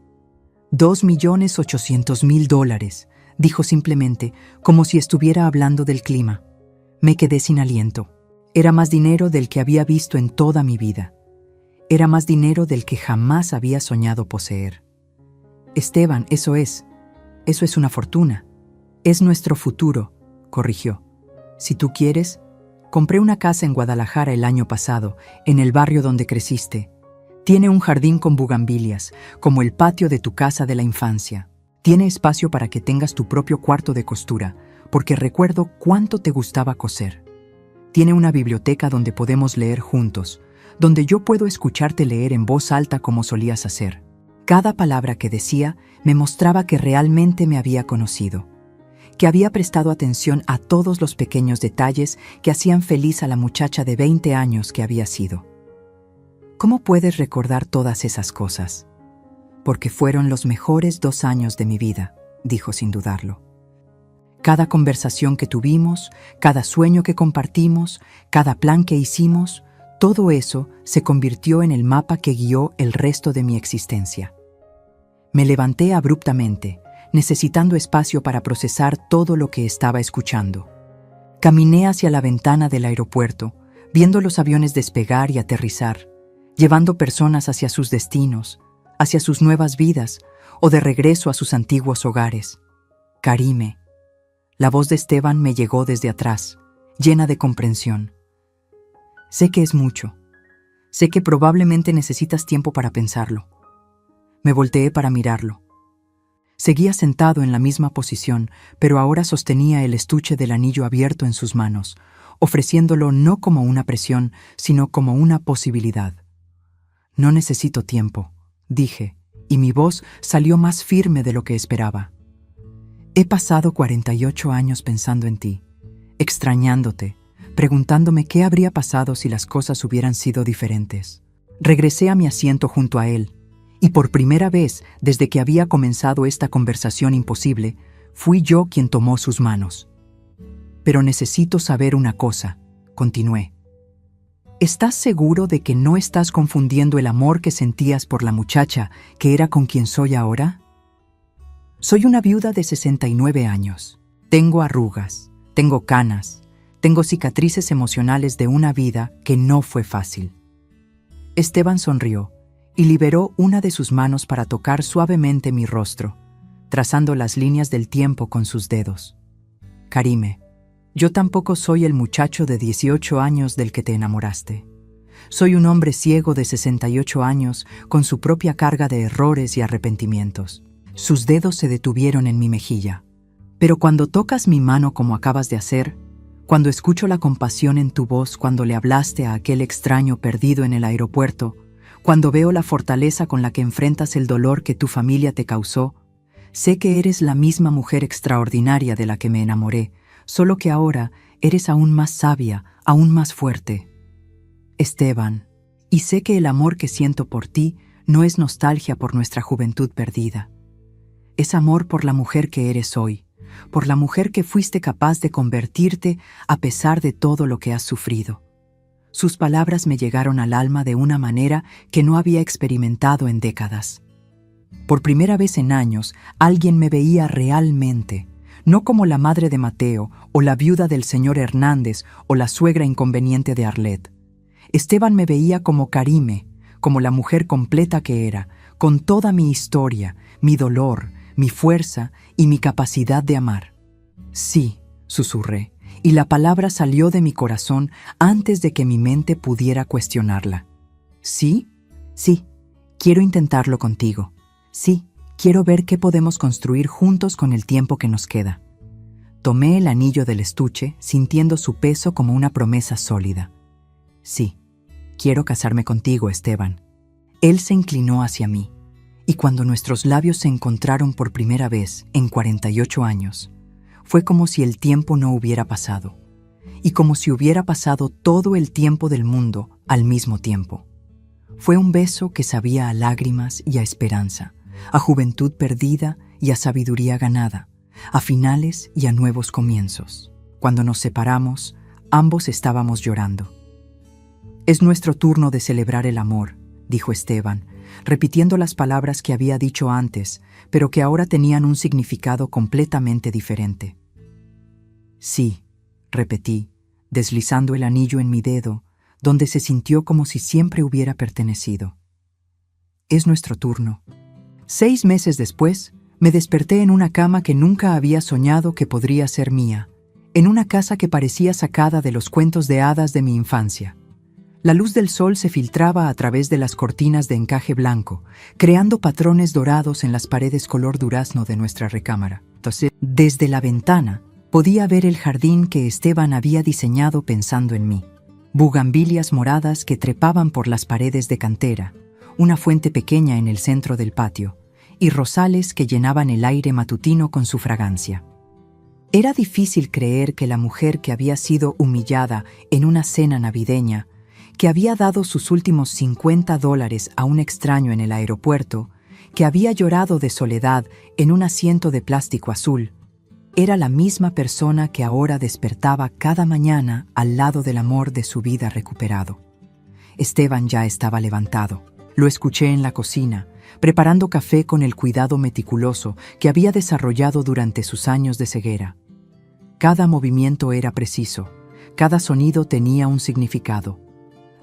$2.800.000, dijo simplemente, como si estuviera hablando del clima. Me quedé sin aliento. Era más dinero del que había visto en toda mi vida. Era más dinero del que jamás había soñado poseer. Esteban, eso es una fortuna. Es nuestro futuro, corrigió. Si tú quieres, compré una casa en Guadalajara el año pasado, en el barrio donde creciste. Tiene un jardín con bugambilias, como el patio de tu casa de la infancia. Tiene espacio para que tengas tu propio cuarto de costura, porque recuerdo cuánto te gustaba coser. Tiene una biblioteca donde podemos leer juntos, donde yo puedo escucharte leer en voz alta como solías hacer. Cada palabra que decía me mostraba que realmente me había conocido, que había prestado atención a todos los pequeños detalles que hacían feliz a la muchacha de 20 años que había sido. ¿Cómo puedes recordar todas esas cosas? Porque fueron los mejores 2 años de mi vida, dijo sin dudarlo. Cada conversación que tuvimos, cada sueño que compartimos, cada plan que hicimos, todo eso se convirtió en el mapa que guió el resto de mi existencia. Me levanté abruptamente, necesitando espacio para procesar todo lo que estaba escuchando. Caminé hacia la ventana del aeropuerto, viendo los aviones despegar y aterrizar, llevando personas hacia sus destinos, hacia sus nuevas vidas o de regreso a sus antiguos hogares. Karime. La voz de Esteban me llegó desde atrás, llena de comprensión. Sé que es mucho. Sé que probablemente necesitas tiempo para pensarlo. Me volteé para mirarlo. Seguía sentado en la misma posición, pero ahora sostenía el estuche del anillo abierto en sus manos, ofreciéndolo no como una presión, sino como una posibilidad. No necesito tiempo, dije, y mi voz salió más firme de lo que esperaba. He pasado 48 años pensando en ti, extrañándote, preguntándome qué habría pasado si las cosas hubieran sido diferentes. Regresé a mi asiento junto a él, y por primera vez desde que había comenzado esta conversación imposible, fui yo quien tomó sus manos. Pero necesito saber una cosa, continué. ¿Estás seguro de que no estás confundiendo el amor que sentías por la muchacha que era con quien soy ahora? Soy una viuda de 69 años. Tengo arrugas, tengo canas, tengo cicatrices emocionales de una vida que no fue fácil. Esteban sonrió y liberó una de sus manos para tocar suavemente mi rostro, trazando las líneas del tiempo con sus dedos. Karime, yo tampoco soy el muchacho de 18 años del que te enamoraste. Soy un hombre ciego de 68 años con su propia carga de errores y arrepentimientos. Sus dedos se detuvieron en mi mejilla. Pero cuando tocas mi mano como acabas de hacer, cuando escucho la compasión en tu voz cuando le hablaste a aquel extraño perdido en el aeropuerto, cuando veo la fortaleza con la que enfrentas el dolor que tu familia te causó, sé que eres la misma mujer extraordinaria de la que me enamoré, solo que ahora eres aún más sabia, aún más fuerte. Esteban, y sé que el amor que siento por ti no es nostalgia por nuestra juventud perdida. Es amor por la mujer que eres hoy, por la mujer que fuiste capaz de convertirte a pesar de todo lo que has sufrido. Sus palabras me llegaron al alma de una manera que no había experimentado en décadas. Por primera vez en años, alguien me veía realmente, no como la madre de Mateo, o la viuda del señor Hernández, o la suegra inconveniente de Arlet. Esteban me veía como Karime, como la mujer completa que era, con toda mi historia, mi dolor, mi fuerza y mi capacidad de amar. Sí, susurré, y la palabra salió de mi corazón antes de que mi mente pudiera cuestionarla. ¿Sí? Sí, quiero intentarlo contigo. Sí, quiero ver qué podemos construir juntos con el tiempo que nos queda. Tomé el anillo del estuche, sintiendo su peso como una promesa sólida. Sí, quiero casarme contigo, Esteban. Él se inclinó hacia mí, y cuando nuestros labios se encontraron por primera vez en 48 años, fue como si el tiempo no hubiera pasado, y como si hubiera pasado todo el tiempo del mundo al mismo tiempo. Fue un beso que sabía a lágrimas y a esperanza, a juventud perdida y a sabiduría ganada, a finales y a nuevos comienzos. Cuando nos separamos, ambos estábamos llorando. Es nuestro turno de celebrar el amor, dijo Esteban, repitiendo las palabras que había dicho antes, pero que ahora tenían un significado completamente diferente. Sí, repetí, deslizando el anillo en mi dedo, donde se sintió como si siempre hubiera pertenecido. Es nuestro turno. 6 meses después, me desperté en una cama que nunca había soñado que podría ser mía, en una casa que parecía sacada de los cuentos de hadas de mi infancia. La luz del sol se filtraba a través de las cortinas de encaje blanco, creando patrones dorados en las paredes color durazno de nuestra recámara. Entonces, desde la ventana, podía ver el jardín que Esteban había diseñado pensando en mí. Bugambilias moradas que trepaban por las paredes de cantera, una fuente pequeña en el centro del patio, y rosales que llenaban el aire matutino con su fragancia. Era difícil creer que la mujer que había sido humillada en una cena navideña, que había dado sus últimos $50 a un extraño en el aeropuerto, que había llorado de soledad en un asiento de plástico azul, era la misma persona que ahora despertaba cada mañana al lado del amor de su vida recuperado. Esteban ya estaba levantado. Lo escuché en la cocina, preparando café con el cuidado meticuloso que había desarrollado durante sus años de ceguera. Cada movimiento era preciso, cada sonido tenía un significado.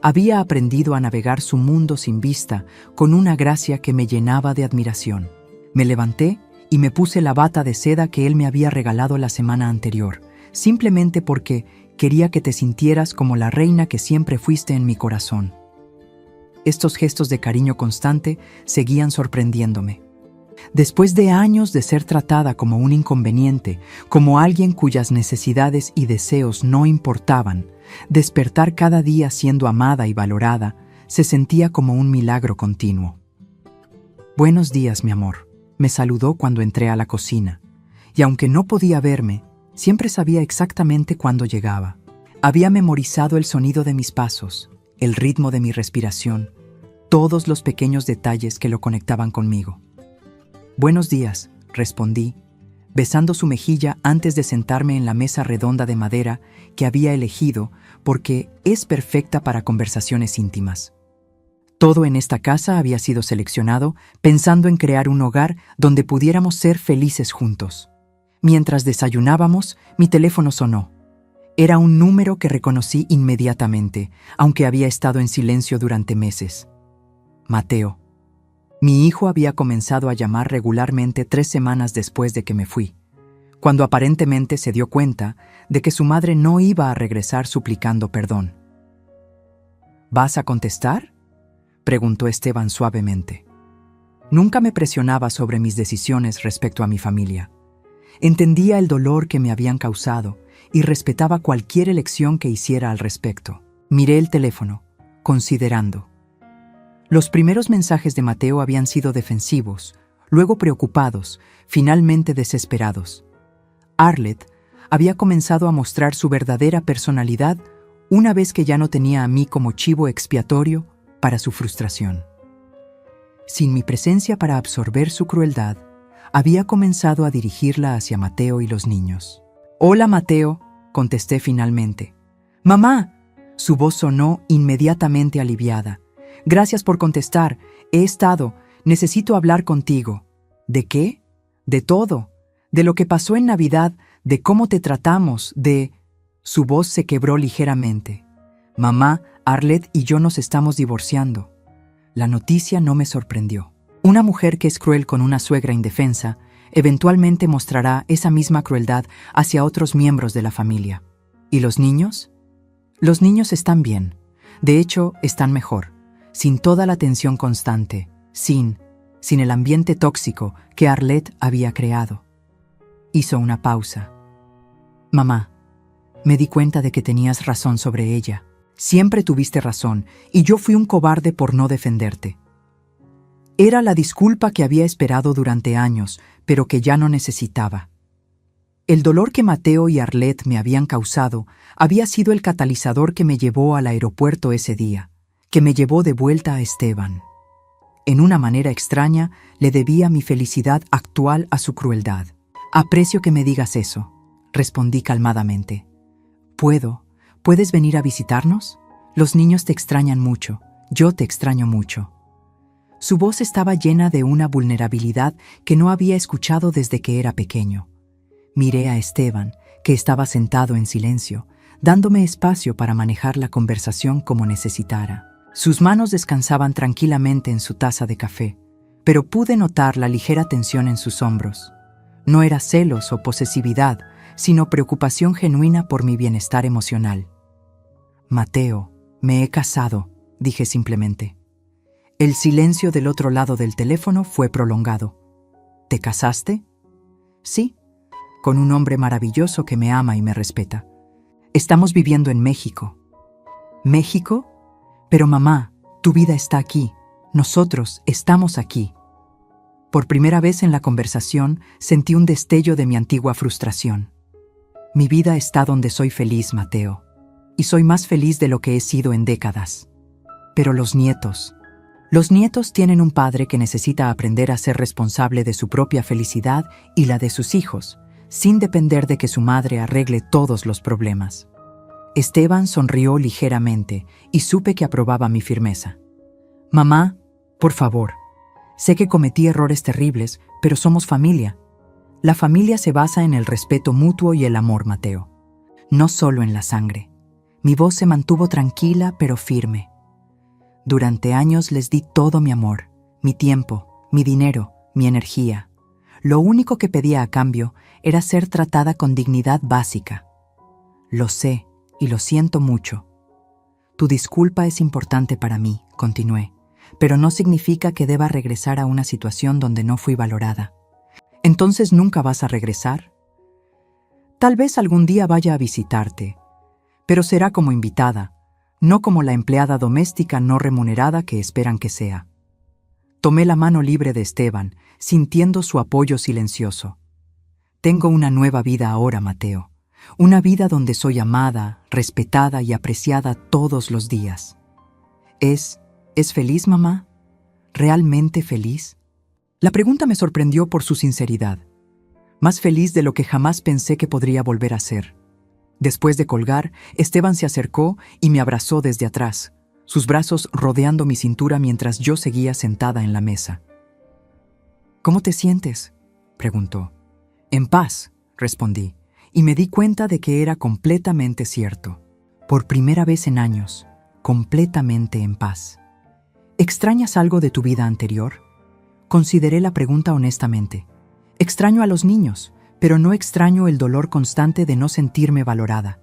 Había aprendido a navegar su mundo sin vista con una gracia que me llenaba de admiración. Me levanté y me puse la bata de seda que él me había regalado la semana anterior, simplemente porque quería que te sintieras como la reina que siempre fuiste en mi corazón. Estos gestos de cariño constante seguían sorprendiéndome. Después de años de ser tratada como un inconveniente, como alguien cuyas necesidades y deseos no importaban, despertar cada día siendo amada y valorada se sentía como un milagro continuo. «Buenos días, mi amor», me saludó cuando entré a la cocina, y aunque no podía verme, siempre sabía exactamente cuándo llegaba. Había memorizado el sonido de mis pasos, el ritmo de mi respiración, todos los pequeños detalles que lo conectaban conmigo. «Buenos días», respondí, besando su mejilla antes de sentarme en la mesa redonda de madera que había elegido porque es perfecta para conversaciones íntimas. Todo en esta casa había sido seleccionado pensando en crear un hogar donde pudiéramos ser felices juntos. Mientras desayunábamos, mi teléfono sonó. Era un número que reconocí inmediatamente, aunque había estado en silencio durante meses. Mateo. Mi hijo había comenzado a llamar regularmente 3 semanas después de que me fui, cuando aparentemente se dio cuenta de que su madre no iba a regresar suplicando perdón. ¿Vas a contestar?, preguntó Esteban suavemente. Nunca me presionaba sobre mis decisiones respecto a mi familia. Entendía el dolor que me habían causado y respetaba cualquier elección que hiciera al respecto. Miré el teléfono, considerando. Los primeros mensajes de Mateo habían sido defensivos, luego preocupados, finalmente desesperados. Arlette había comenzado a mostrar su verdadera personalidad una vez que ya no tenía a mí como chivo expiatorio para su frustración. Sin mi presencia para absorber su crueldad, había comenzado a dirigirla hacia Mateo y los niños. «Hola, Mateo», contesté finalmente. «Mamá», su voz sonó inmediatamente aliviada. «Gracias por contestar. Necesito hablar contigo». «¿De qué?» «De todo. De lo que pasó en Navidad, de cómo te tratamos, de...» Su voz se quebró ligeramente. «Mamá, Arlette y yo nos estamos divorciando». La noticia no me sorprendió. Una mujer que es cruel con una suegra indefensa eventualmente mostrará esa misma crueldad hacia otros miembros de la familia. ¿Y los niños? Los niños están bien. De hecho, están mejor. Sin toda la tensión constante. Sin el ambiente tóxico que Arlette había creado. Hizo una pausa. «Mamá, me di cuenta de que tenías razón sobre ella. Siempre tuviste razón, y yo fui un cobarde por no defenderte. Era la disculpa que había esperado durante años, pero que ya no necesitaba. El dolor que Mateo y Arlette me habían causado había sido el catalizador que me llevó al aeropuerto ese día, que me llevó de vuelta a Esteban. En una manera extraña, le debía mi felicidad actual a su crueldad. Aprecio que me digas eso», respondí calmadamente. ¿Puedes venir a visitarnos? Los niños te extrañan mucho, yo te extraño mucho». Su voz estaba llena de una vulnerabilidad que no había escuchado desde que era pequeño. Miré a Esteban, que estaba sentado en silencio, dándome espacio para manejar la conversación como necesitara. Sus manos descansaban tranquilamente en su taza de café, pero pude notar la ligera tensión en sus hombros. No era celos o posesividad, sino preocupación genuina por mi bienestar emocional. «Mateo, me he casado», dije simplemente. El silencio del otro lado del teléfono fue prolongado. «¿Te casaste?» «Sí, con un hombre maravilloso que me ama y me respeta. Estamos viviendo en México». «¿México? Pero mamá, tu vida está aquí. Nosotros estamos aquí». Por primera vez en la conversación sentí un destello de mi antigua frustración. «Mi vida está donde soy feliz, Mateo. Y soy más feliz de lo que he sido en décadas. Pero los nietos tienen un padre que necesita aprender a ser responsable de su propia felicidad y la de sus hijos, sin depender de que su madre arregle todos los problemas». Esteban sonrió ligeramente y supe que aprobaba mi firmeza. «Mamá, por favor, sé que cometí errores terribles, pero somos familia. La familia se basa en el respeto mutuo y el amor, Mateo. No solo en la sangre». Mi voz se mantuvo tranquila pero firme. «Durante años les di todo mi amor, mi tiempo, mi dinero, mi energía. Lo único que pedía a cambio era ser tratada con dignidad básica. Lo sé y lo siento mucho. Tu disculpa es importante para mí», continué, «pero no significa que deba regresar a una situación donde no fui valorada». «¿Entonces nunca vas a regresar?» «Tal vez algún día vaya a visitarte, pero será como invitada, no como la empleada doméstica no remunerada que esperan que sea». Tomé la mano libre de Esteban, sintiendo su apoyo silencioso. «Tengo una nueva vida ahora, Mateo. Una vida donde soy amada, respetada y apreciada todos los días». ¿Es feliz, mamá? ¿Realmente feliz? La pregunta me sorprendió por su sinceridad. más feliz de lo que jamás pensé que podría volver a ser. Después de colgar, Esteban se acercó y me abrazó desde atrás, sus brazos rodeando mi cintura mientras yo seguía sentada en la mesa. «¿Cómo te sientes?», preguntó. «En paz», respondí, y me di cuenta de que era completamente cierto. Por primera vez en años, completamente en paz. «¿Extrañas algo de tu vida anterior?». Consideré la pregunta honestamente. Extraño a los niños, pero no extraño el dolor constante de no sentirme valorada.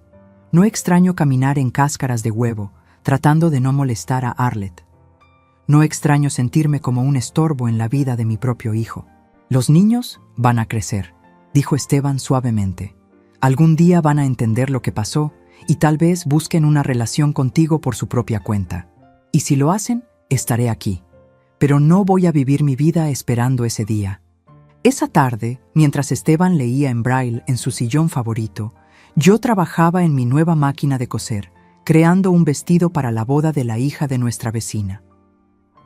No extraño caminar en cáscaras de huevo, tratando de no molestar a Arlet. No extraño sentirme como un estorbo en la vida de mi propio hijo. «Los niños van a crecer», dijo Esteban suavemente. «Algún día van a entender lo que pasó y tal vez busquen una relación contigo por su propia cuenta. Y si lo hacen, estaré aquí. Pero no voy a vivir mi vida esperando ese día». Esa tarde, mientras Esteban leía en braille en su sillón favorito, yo trabajaba en mi nueva máquina de coser, creando un vestido para la boda de la hija de nuestra vecina.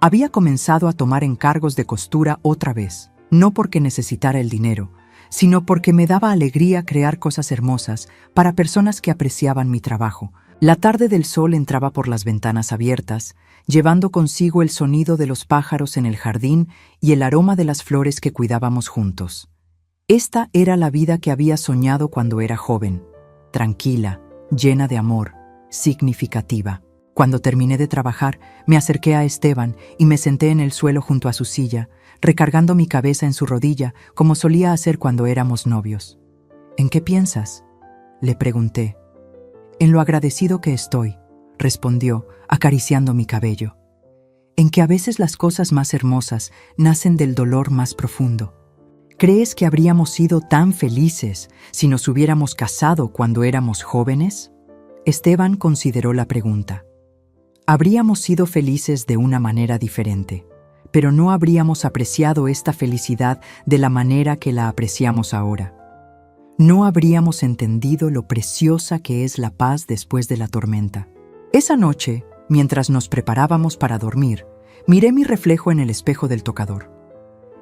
Había comenzado a tomar encargos de costura otra vez, no porque necesitara el dinero, sino porque me daba alegría crear cosas hermosas para personas que apreciaban mi trabajo. La tarde del sol entraba por las ventanas abiertas, llevando consigo el sonido de los pájaros en el jardín y el aroma de las flores que cuidábamos juntos. Esta era la vida que había soñado cuando era joven, tranquila, llena de amor, significativa. Cuando terminé de trabajar, me acerqué a Esteban y me senté en el suelo junto a su silla, recargando mi cabeza en su rodilla, como solía hacer cuando éramos novios. «¿En qué piensas?», le pregunté. «En lo agradecido que estoy», respondió, acariciando mi cabello. «En que a veces las cosas más hermosas nacen del dolor más profundo. ¿Crees que habríamos sido tan felices si nos hubiéramos casado cuando éramos jóvenes?». Esteban consideró la pregunta. «Habríamos sido felices de una manera diferente, pero no habríamos apreciado esta felicidad de la manera que la apreciamos ahora. No habríamos entendido lo preciosa que es la paz después de la tormenta». Esa noche, mientras nos preparábamos para dormir, miré mi reflejo en el espejo del tocador.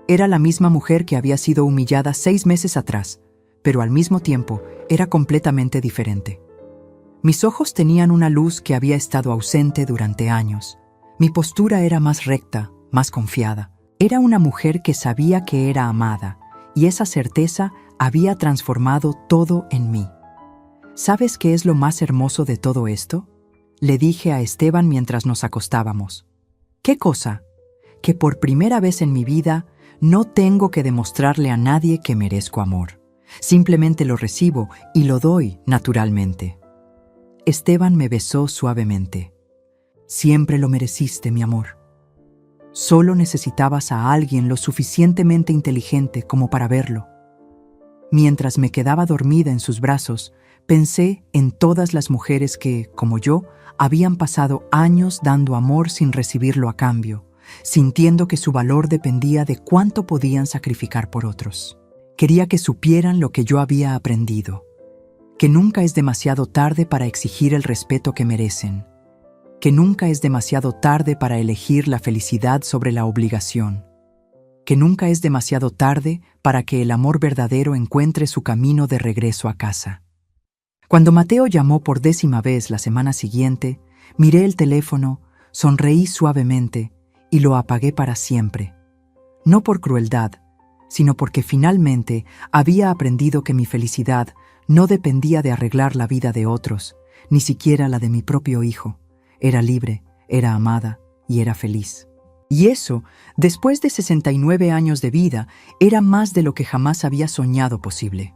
Era la misma mujer que había sido humillada 6 meses atrás, pero al mismo tiempo era completamente diferente. Mis ojos tenían una luz que había estado ausente durante años. Mi postura era más recta, más confiada. Era una mujer que sabía que era amada, y esa certeza había transformado todo en mí. ¿Sabes qué es lo más hermoso de todo esto?, le dije a Esteban mientras nos acostábamos. «¿Qué cosa?». «Que por primera vez en mi vida no tengo que demostrarle a nadie que merezco amor. Simplemente lo recibo y lo doy naturalmente». Esteban me besó suavemente. «Siempre lo mereciste, mi amor. Solo necesitabas a alguien lo suficientemente inteligente como para verlo». Mientras me quedaba dormida en sus brazos, pensé en todas las mujeres que, como yo, habían pasado años dando amor sin recibirlo a cambio, sintiendo que su valor dependía de cuánto podían sacrificar por otros. Quería que supieran lo que yo había aprendido, que nunca es demasiado tarde para exigir el respeto que merecen, que nunca es demasiado tarde para elegir la felicidad sobre la obligación, que nunca es demasiado tarde para que el amor verdadero encuentre su camino de regreso a casa. Cuando Mateo llamó por 10ª vez la semana siguiente, miré el teléfono, sonreí suavemente y lo apagué para siempre. No por crueldad, sino porque finalmente había aprendido que mi felicidad no dependía de arreglar la vida de otros, ni siquiera la de mi propio hijo. Era libre, era amada y era feliz. Y eso, después de 69 años de vida, era más de lo que jamás había soñado posible.